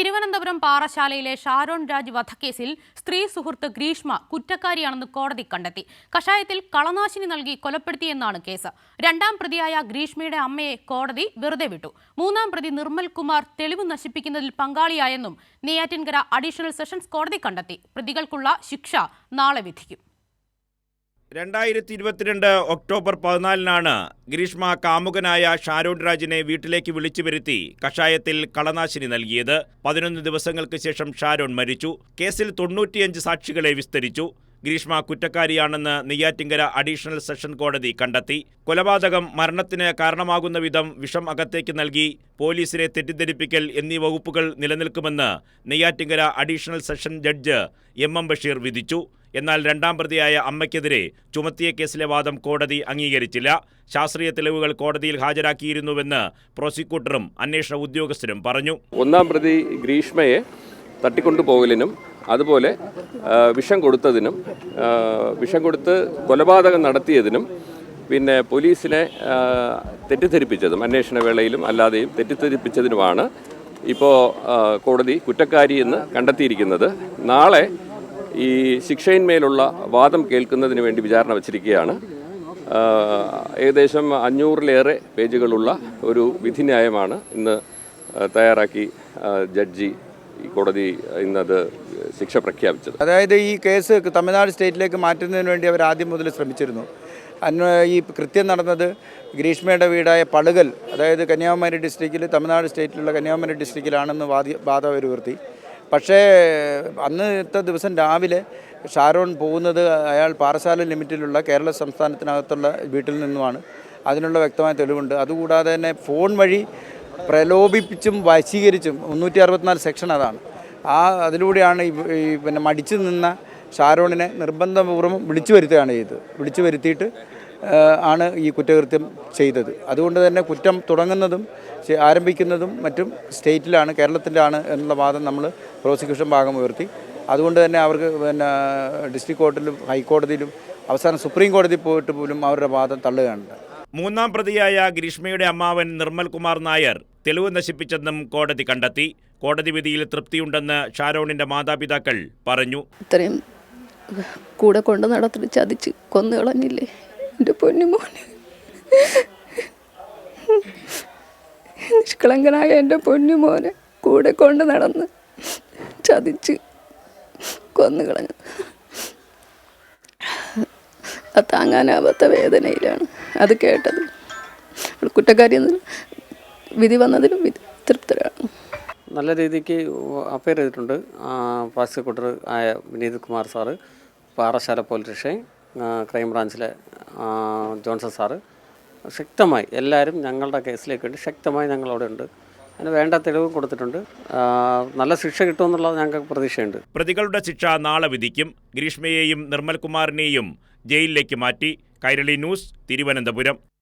തിരുവനന്തപുരം പാറശാലയിലെ ഷാരോൺ രാജ് വധക്കേസിൽ സ്ത്രീ സുഹൃത്ത് ഗ്രീഷ്മ കുറ്റക്കാരിയാണെന്ന് കോടതി കണ്ടെത്തി. കഷായത്തിൽ കളനാശിനി നൽകി കൊലപ്പെടുത്തിയെന്നാണ് കേസ്. രണ്ടാം പ്രതിയായ ഗ്രീഷ്മയുടെ അമ്മയെ കോടതി വെറുതെ വിട്ടു. മൂന്നാം പ്രതി നിർമ്മൽ കുമാർ തെളിവ് നശിപ്പിക്കുന്നതിൽ പങ്കാളിയായെന്നും നെയ്യാറ്റിൻകര അഡീഷണൽ സെഷൻസ് കോടതി കണ്ടെത്തി. പ്രതികൾക്കുള്ള ശിക്ഷ നാളെ വിധിക്കും. 2022 ഒക്ടോബർ 14 ഗ്രീഷ്മ കാമുകനായ ഷാരോൺ രാജിനെ വീട്ടിലേക്ക് വിളിച്ചു വരുത്തി കഷായത്തിൽ കളനാശിനി നൽകിയത്. 11 ദിവസങ്ങൾക്ക് ശേഷം ഷാരോൺ മരിച്ചു. കേസിൽ 95 സാക്ഷികളെ വിസ്തരിച്ചു. ഗ്രീഷ്മ കുറ്റക്കാരിയാണെന്ന് നെയ്യാറ്റിൻകര അഡീഷണൽ സെഷൻ കോടതി കണ്ടെത്തി. കൊലപാതകം മരണത്തിന് കാരണമാകുന്ന വിധം വിഷം അകത്തേക്ക് നൽകി പോലീസിനെ തെറ്റിദ്ധരിപ്പിക്കൽ എന്നീ വകുപ്പുകൾ നിലനിൽക്കുമെന്ന് Neyyattinkara additional session judge M Basheer വിധിച്ചു. എന്നാൽ രണ്ടാം പ്രതിയായ അമ്മയ്ക്കെതിരെ ചുമത്തിയ കേസിലെ വാദം കോടതി അംഗീകരിച്ചില്ല. ശാസ്ത്രീയ തെളിവുകൾ കോടതിയിൽ ഹാജരാക്കിയിരുന്നുവെന്ന് പ്രോസിക്യൂട്ടറും അന്വേഷണ ഉദ്യോഗസ്ഥരും പറഞ്ഞു. ഒന്നാം പ്രതി ഗ്രീഷ്മയെ തട്ടിക്കൊണ്ടുപോകലിനും അതുപോലെ വിഷം കൊടുത്ത് കൊലപാതകം നടത്തിയതിനും പിന്നെ പോലീസിനെ തെറ്റിദ്ധരിപ്പിച്ചതും അന്വേഷണ വേളയിലും അല്ലാതെയും തെറ്റിദ്ധരിപ്പിച്ചതിനുമാണ് ഇപ്പോൾ കോടതി കുറ്റക്കാരി എന്ന് കണ്ടെത്തിയിരിക്കുന്നത്. നാളെ ഈ ശിക്ഷയിന്മേലുള്ള വാദം കേൾക്കുന്നതിന് വേണ്ടി വിചാരണ വച്ചിരിക്കുകയാണ്. ഏകദേശം 500-ലേറെ പേജുകളുള്ള ഒരു വിധിന്യായമാണ് ഇന്ന് തയ്യാറാക്കി ജഡ്ജി കോടതി ഇന്നത് ശിക്ഷ പ്രഖ്യാപിച്ചത്. അതായത് ഈ കേസ് തമിഴ്നാട് സ്റ്റേറ്റിലേക്ക് മാറ്റുന്നതിന് വേണ്ടി അവർ ആദ്യം മുതൽ ശ്രമിച്ചിരുന്നു. ഈ കൃത്യം നടന്നത് ഗ്രീഷ്മയുടെ വീടായ പളുകൽ, അതായത് കന്യാകുമാരി ഡിസ്ട്രിക്റ്റിൽ, തമിഴ്നാട് സ്റ്റേറ്റിലുള്ള കന്യാകുമാരി ഡിസ്ട്രിക്റ്റിലാണെന്ന് വാദം അവർ ഉയർത്തി. പക്ഷേ അന്നത്തെ ദിവസം രാവിലെ ഷാരോൺ പോകുന്നത് അയാൾ പാറശാല ലിമിറ്റിലുള്ള കേരള സംസ്ഥാനത്തിനകത്തുള്ള വീട്ടിൽ നിന്നുമാണ്. അതിനുള്ള വ്യക്തമായ തെളിവുണ്ട്. അതുകൂടാതെ തന്നെ ഫോൺ വഴി പ്രലോഭിപ്പിച്ചും വശീകരിച്ചും 364 സെക്ഷൻ അതാണ്. അതിലൂടെയാണ് പിന്നെ മടിച്ചു നിന്ന ഷാരോണിനെ നിർബന്ധപൂർവ്വം വിളിച്ചു വരുത്തിയിട്ട് ആണ് ഈ കുറ്റകൃത്യം ചെയ്തത്. അതുകൊണ്ട് തന്നെ കുറ്റം തുടങ്ങുന്നതും ആരംഭിക്കുന്നതും മറ്റും സ്റ്റേറ്റിലാണ്, കേരളത്തിലാണ് എന്നുള്ള വാദം നമ്മൾ പ്രോസിക്യൂഷൻ ഭാഗം ഉയർത്തി. അതുകൊണ്ട് തന്നെ അവർക്ക് പിന്നെ ഡിസ്ട്രിക്ട് കോർട്ടിലും ഹൈക്കോടതിയിലും അവസാനം സുപ്രീം കോടതി പോയിട്ട് പോലും അവരുടെ വാദം തള്ളുകയാണ്. മൂന്നാം പ്രതിയായ ഗ്രീഷ്മയുടെ അമ്മാവൻ നിർമ്മൽ കുമാർ നായർ തെളിവ് നശിപ്പിച്ചെന്നും കോടതി കണ്ടെത്തി. കോടതി വിധിയിൽ തൃപ്തിയുണ്ടെന്ന് ഷാരോണിന്റെ മാതാപിതാക്കൾ പറഞ്ഞു. ഇത്രയും കൂടെ കൊണ്ട് നടത്തി ചതിച്ച് കൊന്നു കളഞ്ഞില്ലേ എൻ്റെ പൊന്നുമോനെ. നിഷ്കളങ്കനായ എൻ്റെ പൊന്നുമോനെ കൂടെ കൊണ്ട് നടന്ന് ചതിച്ച് കൊന്നു കളഞ്ഞു. അത് താങ്ങാനാവാത്ത വേദനയിലാണ് അത് കേട്ടത്. കുറ്റക്കാരി വിധി വന്നതിലും തൃപ്തരാണ്. നല്ല രീതിക്ക് അപ്പയർ ചെയ്തിട്ടുണ്ട്. പ്രോസിക്യൂട്ടർ ആയ Vineeth Kumar sir, Parassala police station ക്രൈംബ്രാഞ്ചിലെ ജോൺസൺ സാറ് ശക്തമായി എല്ലാവരും ഞങ്ങളുടെ കേസിലേക്ക് വേണ്ടി ശക്തമായി ഞങ്ങളവിടെ ഉണ്ട്. അതിന് വേണ്ട തെളിവും കൊടുത്തിട്ടുണ്ട്. നല്ല ശിക്ഷ കിട്ടുമെന്നുള്ളത് ഞങ്ങൾക്ക് പ്രതീക്ഷയുണ്ട്. പ്രതികളുടെ ശിക്ഷ നാളെ വിധിക്കും. ഗ്രീഷ്മയെയും നിർമ്മൽ കുമാറിനെയും ജയിലിലേക്ക് മാറ്റി. കൈരളി ന്യൂസ്, തിരുവനന്തപുരം.